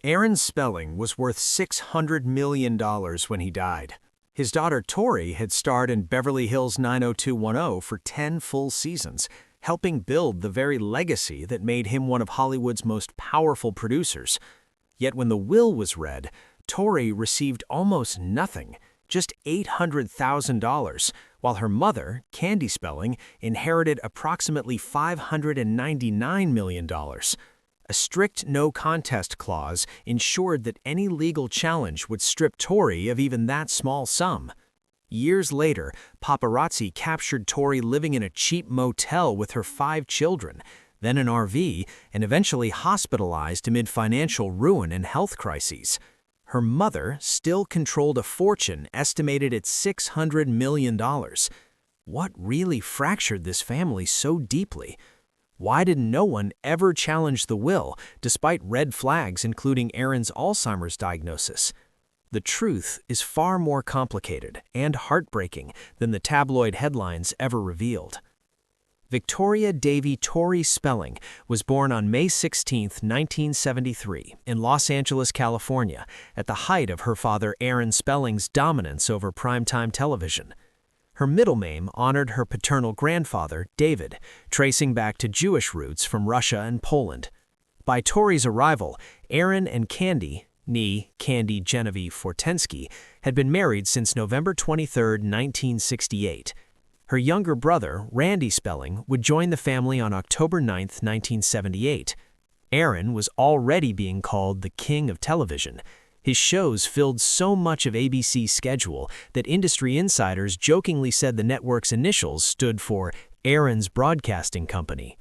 Aaron Spelling was worth $600 million when he died. His daughter Tori had starred in Beverly Hills 90210 for 10 full seasons, helping build the very legacy that made him one of Hollywood's most powerful producers. Yet when the will was read, Tori received almost nothing, just $800,000, while her mother, Candy Spelling, inherited approximately $599 million. A strict no-contest clause ensured that any legal challenge would strip Tori of even that small sum. Years later, paparazzi captured Tori living in a cheap motel with her 5 children, then an RV, and eventually hospitalized amid financial ruin and health crises. Her mother still controlled a fortune estimated at $600 million. What really fractured this family so deeply? Why did no one ever challenge the will, despite red flags including Aaron's Alzheimer's diagnosis? The truth is far more complicated and heartbreaking than the tabloid headlines ever revealed. Victoria Davy Tori Spelling was born on May 16, 1973, in Los Angeles, California, at the height of her father Aaron Spelling's dominance over primetime television. Her middle name honored her paternal grandfather, David, tracing back to Jewish roots from Russia and Poland. By Tori's arrival, Aaron and Candy, née Candy Genevieve Fortensky, had been married since November 23, 1968. Her younger brother, Randy Spelling, would join the family on October 9, 1978. Aaron was already being called the king of television. His shows filled so much of ABC's schedule that industry insiders jokingly said the network's initials stood for Aaron's Broadcasting Company.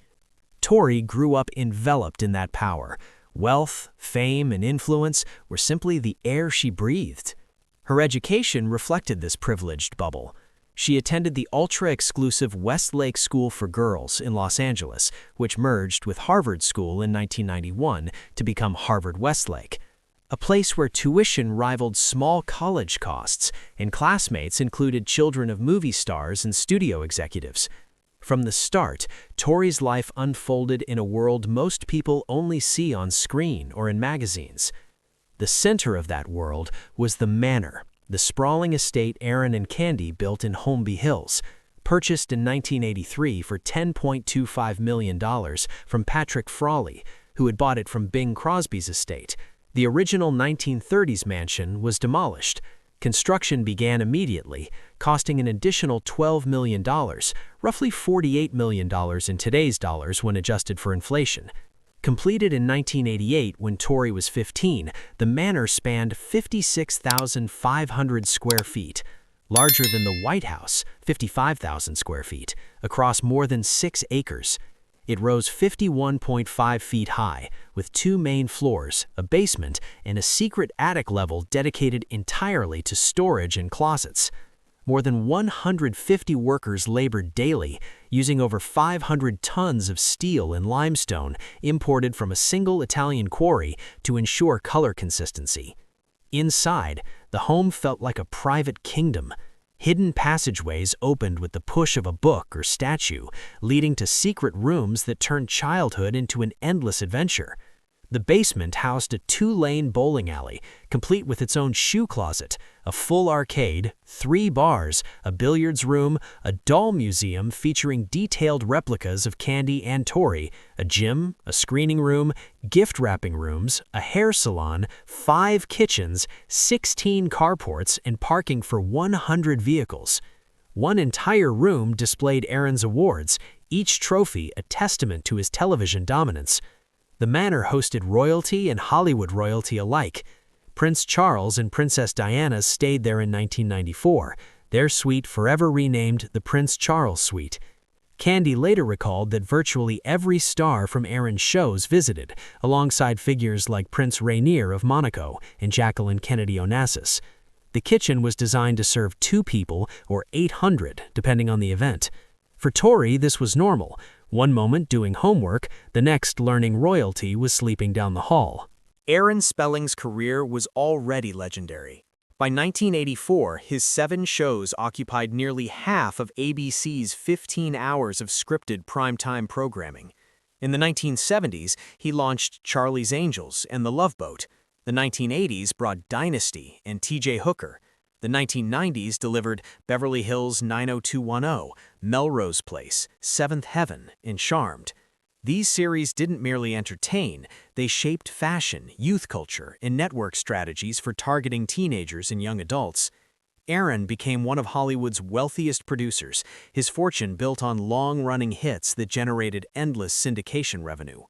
Tori grew up enveloped in that power. Wealth, fame, and influence were simply the air she breathed. Her education reflected this privileged bubble. She attended the ultra-exclusive Westlake School for Girls in Los Angeles, which merged with Harvard School in 1991 to become Harvard-Westlake. A place where tuition rivaled small college costs, and classmates included children of movie stars and studio executives. From the start, Tori's life unfolded in a world most people only see on screen or in magazines. The center of that world was the Manor, the sprawling estate Aaron and Candy built in Beverly Hills, purchased in 1983 for $10.25 million from Patrick Frawley, who had bought it from Bing Crosby's estate. The original 1930s mansion was demolished. Construction began immediately, costing an additional $12 million, roughly $48 million in today's dollars when adjusted for inflation. Completed in 1988 when Tori was 15, the manor spanned 56,500 square feet, larger than the White House, 55,000 square feet, across more than 6 acres. It rose 51.5 feet high, with 2 main floors, a basement, and a secret attic level dedicated entirely to storage and closets. More than 150 workers labored daily, using over 500 tons of steel and limestone imported from a single Italian quarry to ensure color consistency. Inside, the home felt like a private kingdom. Hidden passageways opened with the push of a book or statue, leading to secret rooms that turned childhood into an endless adventure. The basement housed a 2-lane bowling alley, complete with its own shoe closet, a full arcade, 3 bars, a billiards room, a doll museum featuring detailed replicas of Candy and Tori, a gym, a screening room, gift wrapping rooms, a hair salon, 5 kitchens, 16 carports, and parking for 100 vehicles. One entire room displayed Aaron's awards, each trophy a testament to his television dominance. The manor hosted royalty and Hollywood royalty alike. Prince Charles and Princess Diana stayed there in 1994, their suite forever renamed the Prince Charles Suite. Candy later recalled that virtually every star from Aaron's shows visited, alongside figures like Prince Rainier of Monaco and Jacqueline Kennedy Onassis. The kitchen was designed to serve 2 people or 800, depending on the event. For Tori, this was normal. One moment doing homework, the next learning royalty was sleeping down the hall. Aaron Spelling's career was already legendary. By 1984, his 7 shows occupied nearly half of ABC's 15 hours of scripted primetime programming. In the 1970s, he launched Charlie's Angels and The Love Boat. The 1980s brought Dynasty and T.J. Hooker. The 1990s delivered Beverly Hills 90210, Melrose Place, Seventh Heaven, and Charmed. These series didn't merely entertain, they shaped fashion, youth culture, and network strategies for targeting teenagers and young adults. Aaron became one of Hollywood's wealthiest producers, his fortune built on long-running hits that generated endless syndication revenue.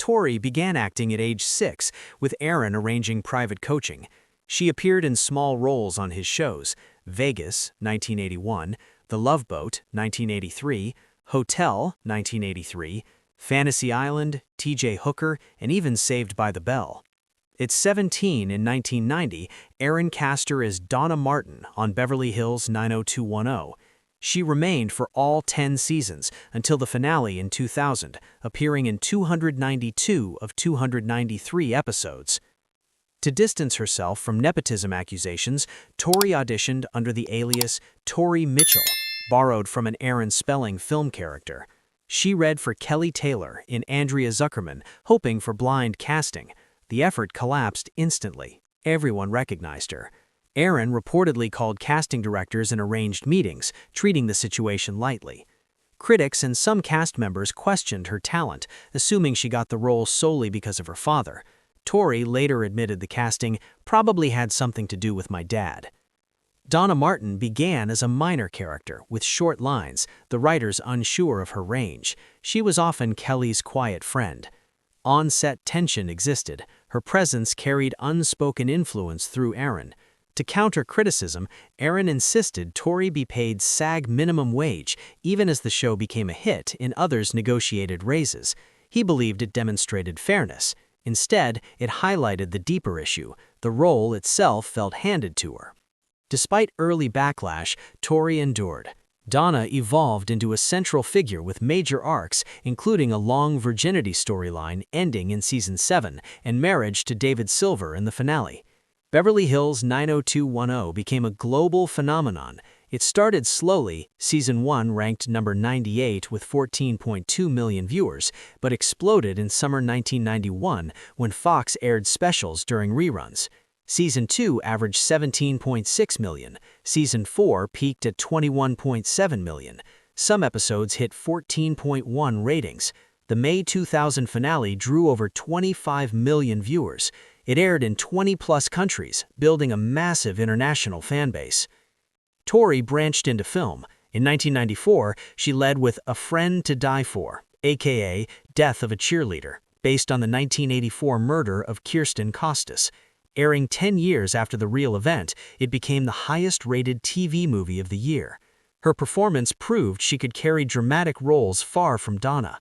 Tori began acting at age 6, with Aaron arranging private coaching. She appeared in small roles on his shows, Vegas, 1981, The Love Boat, 1983, Hotel, 1983, Fantasy Island, T.J. Hooker, and even Saved by the Bell. At 17 in 1990, Aaron cast her as Donna Martin on Beverly Hills 90210. She remained for all 10 seasons until the finale in 2000, appearing in 292 of 293 episodes. To distance herself from nepotism accusations, Tori auditioned under the alias Tori Mitchell, borrowed from an Aaron Spelling film character. She read for Kelly Taylor in Andrea Zuckerman, hoping for blind casting. The effort collapsed instantly. Everyone recognized her. Aaron reportedly called casting directors and arranged meetings, treating the situation lightly. Critics and some cast members questioned her talent, assuming she got the role solely because of her father. Tori later admitted the casting probably had something to do with my dad. Donna Martin began as a minor character with short lines, the writers unsure of her range. She was often Kelly's quiet friend. On-set tension existed. Her presence carried unspoken influence through Aaron. To counter criticism, Aaron insisted Tori be paid SAG minimum wage, even as the show became a hit and others negotiated raises. He believed it demonstrated fairness. Instead, it highlighted the deeper issue. The role itself felt handed to her. Despite early backlash, Tori endured. Donna evolved into a central figure with major arcs, including a long virginity storyline ending in Season 7 and marriage to David Silver in the finale. Beverly Hills 90210 became a global phenomenon. It started slowly. Season 1 ranked number 98 with 14.2 million viewers, but exploded in summer 1991 when Fox aired specials during reruns. Season 2 averaged 17.6 million. Season 4 peaked at 21.7 million. Some episodes hit 14.1 ratings. The May 2000 finale drew over 25 million viewers. It aired in 20-plus countries, building a massive international fanbase. Tori branched into film. In 1994, she led with A Friend to Die For, aka Death of a Cheerleader, based on the 1984 murder of Kirsten Costas. Airing 10 years after the real event, it became the highest-rated TV movie of the year. Her performance proved she could carry dramatic roles far from Donna.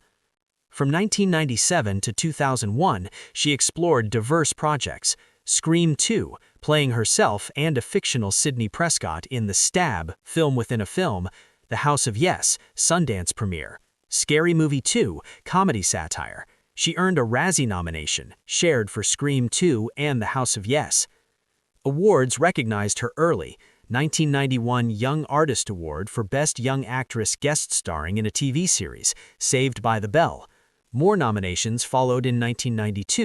From 1997 to 2001, she explored diverse projects. Scream 2, playing herself and a fictional Sidney Prescott in The Stab, Film Within a Film, The House of Yes, Sundance premiere. Scary Movie 2, comedy satire. She earned a Razzie nomination, shared for Scream 2 and The House of Yes. Awards recognized her early. 1991 Young Artist Award for Best Young Actress guest starring in a TV series, Saved by the Bell. More nominations followed in 1992.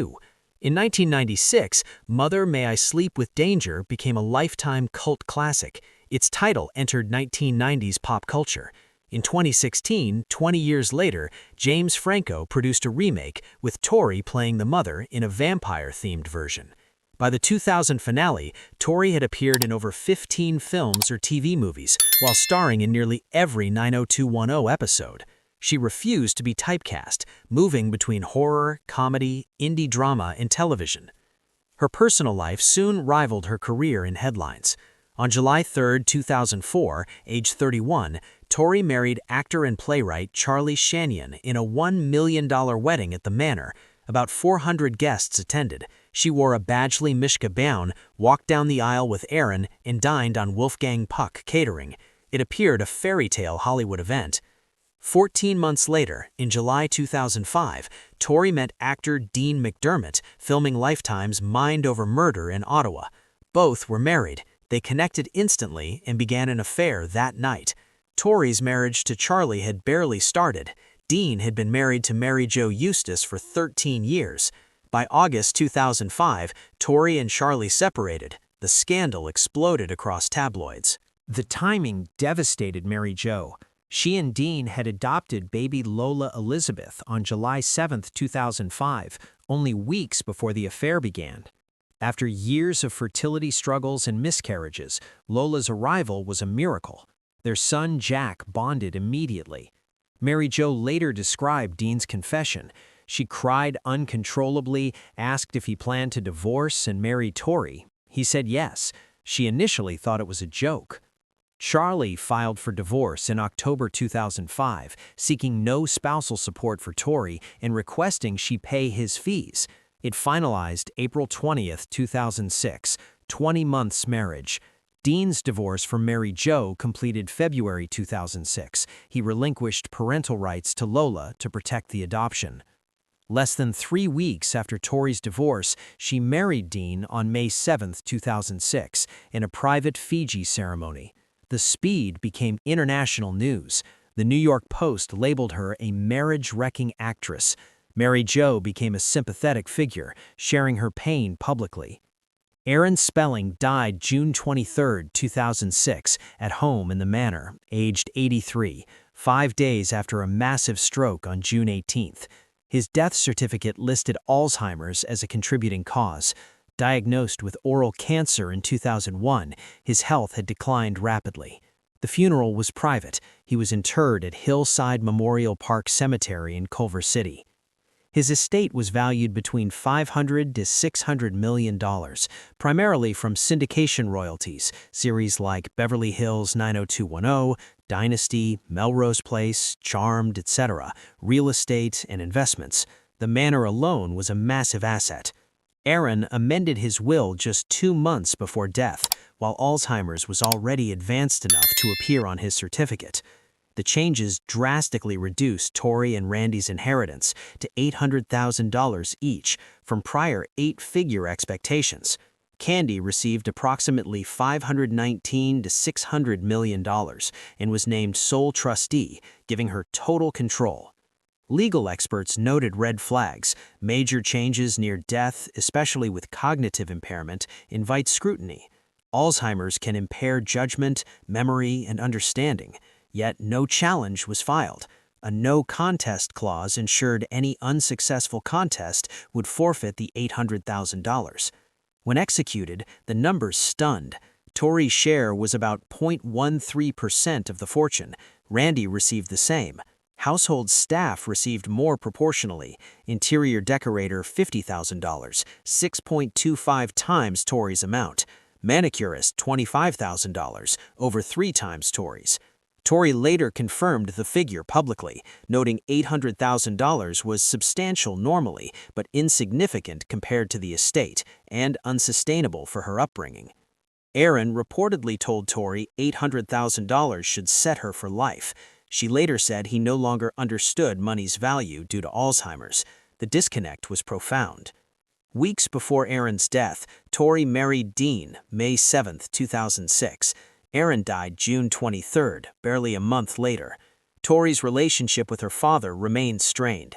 In 1996, Mother May I Sleep with Danger became a lifetime cult classic. Its title entered 1990s pop culture. In 2016, 20 years later, James Franco produced a remake with Tori playing the mother in a vampire-themed version. By the 2000 finale, Tori had appeared in over 15 films or TV movies, while starring in nearly every 90210 episode. She refused to be typecast, moving between horror, comedy, indie drama, and television. Her personal life soon rivaled her career in headlines. On July 3, 2004, age 31, Tori married actor and playwright Charlie Shanian in a $1 million wedding at the Manor. About 400 guests attended. She wore a Badgley Mishka gown, walked down the aisle with Aaron, and dined on Wolfgang Puck Catering. It appeared a fairy tale Hollywood event. 14 months later, in July 2005, Tori met actor Dean McDermott, filming Lifetime's Mind Over Murder in Ottawa. Both were married. They connected instantly and began an affair that night. Tori's marriage to Charlie had barely started. Dean had been married to Mary Jo Eustace for 13 years. By August 2005, Tori and Charlie separated. The scandal exploded across tabloids. The timing devastated Mary Jo. She and Dean had adopted baby Lola Elizabeth on July 7, 2005, only weeks before the affair began. After years of fertility struggles and miscarriages, Lola's arrival was a miracle. Their son Jack bonded immediately. Mary Jo later described Dean's confession. She cried uncontrollably, asked if he planned to divorce and marry Tori. He said yes. She initially thought it was a joke. Charlie filed for divorce in October 2005, seeking no spousal support for Tori and requesting she pay his fees. It finalized April 20, 2006, 20 months marriage. Dean's divorce from Mary Jo completed February 2006. He relinquished parental rights to Lola to protect the adoption. Less than 3 weeks after Tori's divorce, she married Dean on May 7, 2006, in a private Fiji ceremony. The speed became international news. The New York Post labeled her a marriage-wrecking actress. Mary Jo became a sympathetic figure, sharing her pain publicly. Tori Spelling died June 23, 2006, at home in the Manor, aged 83, 5 days after a massive stroke on June 18. His death certificate listed Alzheimer's as a contributing cause. Diagnosed with oral cancer in 2001, his health had declined rapidly. The funeral was private. He was interred at Hillside Memorial Park Cemetery in Culver City. His estate was valued between $500 to $600 million, primarily from syndication royalties, series like Beverly Hills 90210, Dynasty, Melrose Place, Charmed, etc., real estate, and investments. The Manor alone was a massive asset. Aaron amended his will just 2 months before death, while Alzheimer's was already advanced enough to appear on his certificate. The changes drastically reduced Tori and Randy's inheritance to $800,000 each from prior 8-figure expectations. Candy received approximately $519 to $600 million and was named sole trustee, giving her total control. Legal experts noted red flags. Major changes near death, especially with cognitive impairment, invite scrutiny. Alzheimer's can impair judgment, memory, and understanding, yet no challenge was filed. A no contest clause ensured any unsuccessful contest would forfeit the $800,000. When executed, the numbers stunned. Tori's share was about 0.13% of the fortune. Randy received the same. Household staff received more proportionally. Interior decorator $50,000, 6.25 times Tori's amount. Manicurist $25,000, over 3 times Tori's. Tori later confirmed the figure publicly, noting $800,000 was substantial normally, but insignificant compared to the estate, and unsustainable for her upbringing. Aaron reportedly told Tori $800,000 should set her for life. She later said he no longer understood money's value due to Alzheimer's. The disconnect was profound. Weeks before Aaron's death, Tori married Dean, May 7, 2006. Aaron died June 23, barely a month later. Tori's relationship with her father remained strained.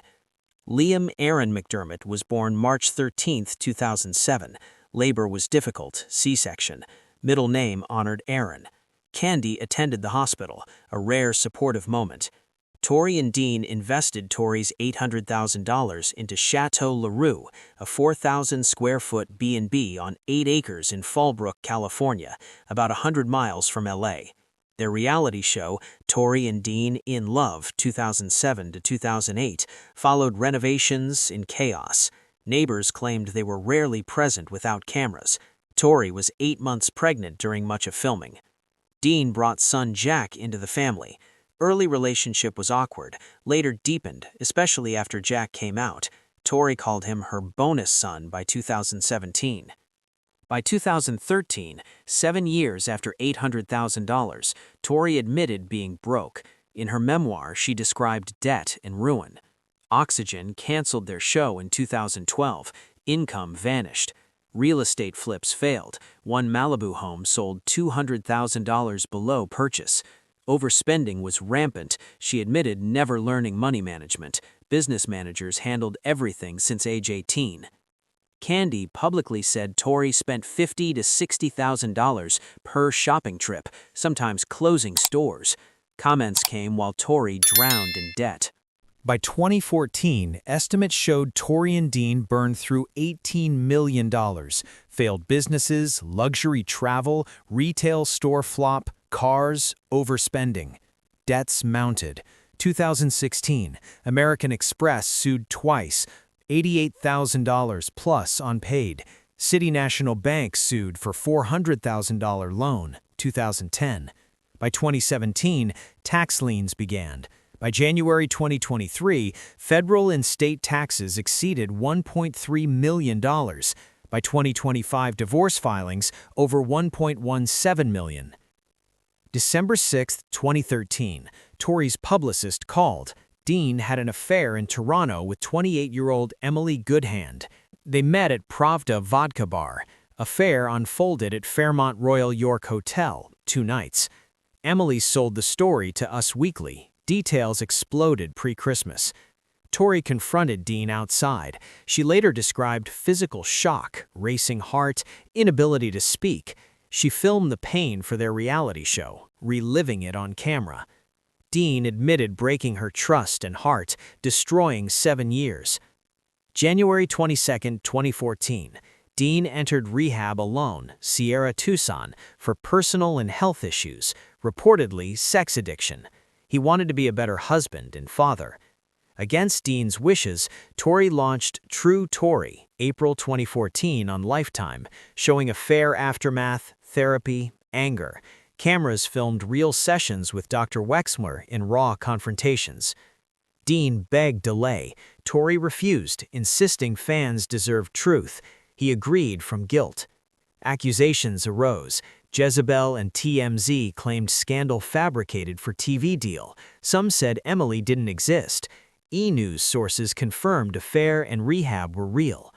Liam Aaron McDermott was born March 13, 2007. Labor was difficult, C-section. Middle name honored Aaron. Candy attended the hospital, a rare supportive moment. Tori and Dean invested Tori's $800,000 into Chateau LaRue, a 4,000-square-foot B&B on 8 acres in Fallbrook, California, about 100 miles from L.A. Their reality show, Tori and Dean in Love, 2007 to 2008, followed renovations in chaos. Neighbors claimed they were rarely present without cameras. Tori was 8 months pregnant during much of filming. Dean brought son Jack into the family. Early relationship was awkward, later deepened, especially after Jack came out. Tori called him her bonus son by 2017. By 2013, 7 years after $800,000, Tori admitted being broke. In her memoir, she described debt and ruin. Oxygen canceled their show in 2012. Income vanished. Real estate flips failed. One Malibu home sold $200,000 below purchase. Overspending was rampant. She admitted never learning money management. Business managers handled everything since age 18. Candy publicly said Tori spent $50,000 to $60,000 per shopping trip, sometimes closing stores. Comments came while Tori drowned in debt. By 2014, estimates showed Tori and Dean burned through $18 million. Failed businesses, luxury travel, retail store flop, cars, overspending. Debts mounted. 2016, American Express sued twice, $88,000 plus unpaid. City National Bank sued for $400,000 loan, 2010. By 2017, tax liens began. By January 2023, federal and state taxes exceeded $1.3 million. By 2025, divorce filings over $1.17 million. December 6, 2013, Tori's publicist called. Dean had an affair in Toronto with 28-year-old Emily Goodhand. They met at Pravda Vodka Bar. Affair unfolded at Fairmont Royal York Hotel, 2 nights. Emily sold the story to Us Weekly. Details exploded pre-Christmas. Tori confronted Dean outside. She later described physical shock, racing heart, inability to speak. She filmed the pain for their reality show, reliving it on camera. Dean admitted breaking her trust and heart, destroying 7 years. January 22, 2014, Dean entered rehab alone, Sierra Tucson, for personal and health issues, reportedly sex addiction. He wanted to be a better husband and father. Against Dean's wishes, Tori launched True Tori, April 2014 on Lifetime, showing affair aftermath, therapy, anger. Cameras filmed real sessions with Dr. Wexler in raw confrontations. Dean begged delay. Tori refused, insisting fans deserved truth. He agreed from guilt. Accusations arose. Jezebel and TMZ claimed scandal fabricated for TV deal. Some said Emily didn't exist. E-News sources confirmed affair and rehab were real.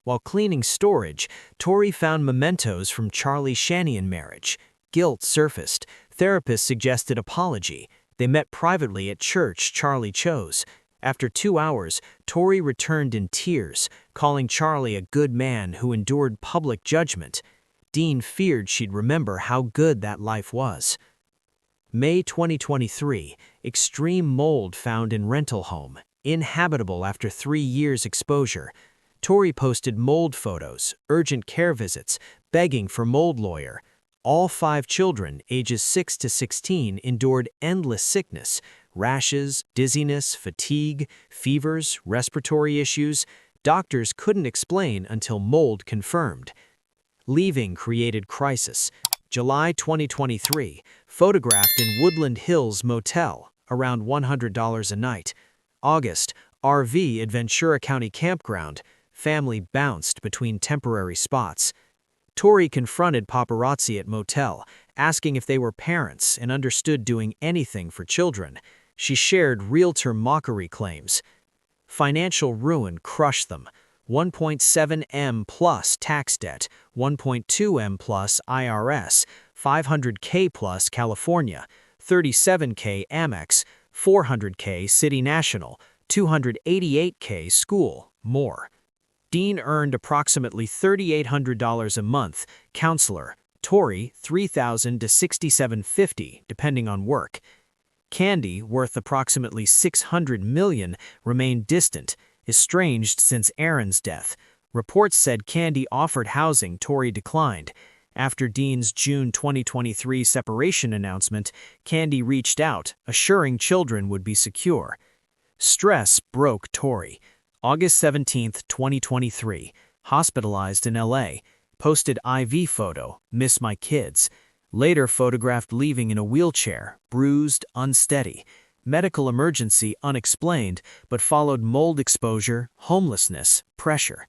While cleaning storage, Tori found mementos from Charlie Shanian marriage. Guilt surfaced. Therapists suggested apology. They met privately at church Charlie chose. After 2 hours, Tori returned in tears, calling Charlie a good man who endured public judgment. Dean feared she'd remember how good that life was. May 2023, extreme mold found in rental home, inhabitable after 3 years exposure. Tori posted mold photos, urgent care visits, begging for mold lawyer. All 5 children, ages 6 to 16, endured endless sickness, rashes, dizziness, fatigue, fevers, respiratory issues. Doctors couldn't explain until mold confirmed. Leaving created crisis. July 2023, photographed in Woodland Hills Motel, around $100 a night. August, RV at Ventura County Campground. Family bounced between temporary spots. Tori confronted paparazzi at Motel, asking if they were parents and understood doing anything for children. She shared realtor mockery claims. Financial ruin crushed them. 1.7 M plus tax debt, 1.2 M plus IRS, 500K plus California, 37K Amex, 400K City National, 288K school, more. Dean earned approximately $3,800 a month, counselor. Tori, $3,000 to $6,750, depending on work. Candy, worth approximately $600 million, remained distant, estranged since Aaron's death. Reports said Candy offered housing. Tori declined. After Dean's June 2023 separation announcement, Candy reached out, assuring children would be secure. Stress broke Tori. August 17, 2023, hospitalized in LA, posted IV photo, miss my kids. Later photographed leaving in a wheelchair, bruised, unsteady. Medical emergency unexplained, but followed mold exposure, homelessness, pressure.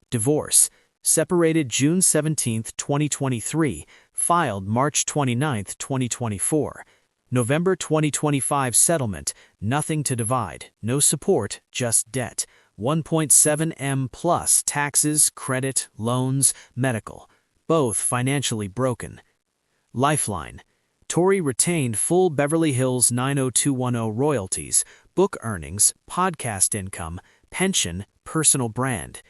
Divorce. Separated June 17, 2023, filed March 29, 2024. November 2025 settlement, nothing to divide, no support, just debt. 1.7 M plus taxes, credit, loans, medical. Both financially broken. Lifeline. Tori retained full Beverly Hills 90210 royalties, book earnings, podcast income, pension, personal brand.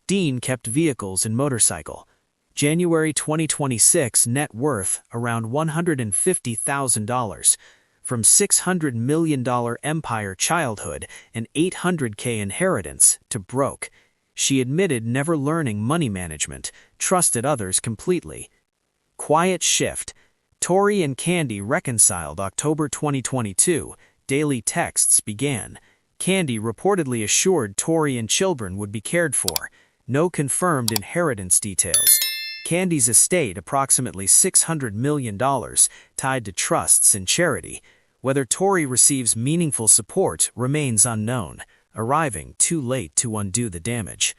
Dean kept vehicles and motorcycle. January 2026 net worth around $150,000. From $600 million empire childhood and $800K inheritance to broke. She admitted never learning money management, trusted others completely. Quiet shift. Tori and Candy reconciled October 2022. Daily texts began. Candy reportedly assured Tori and children would be cared for. No confirmed inheritance details. Candy's estate approximately $600 million, tied to trusts and charity. Whether Tori receives meaningful support remains unknown, arriving too late to undo the damage.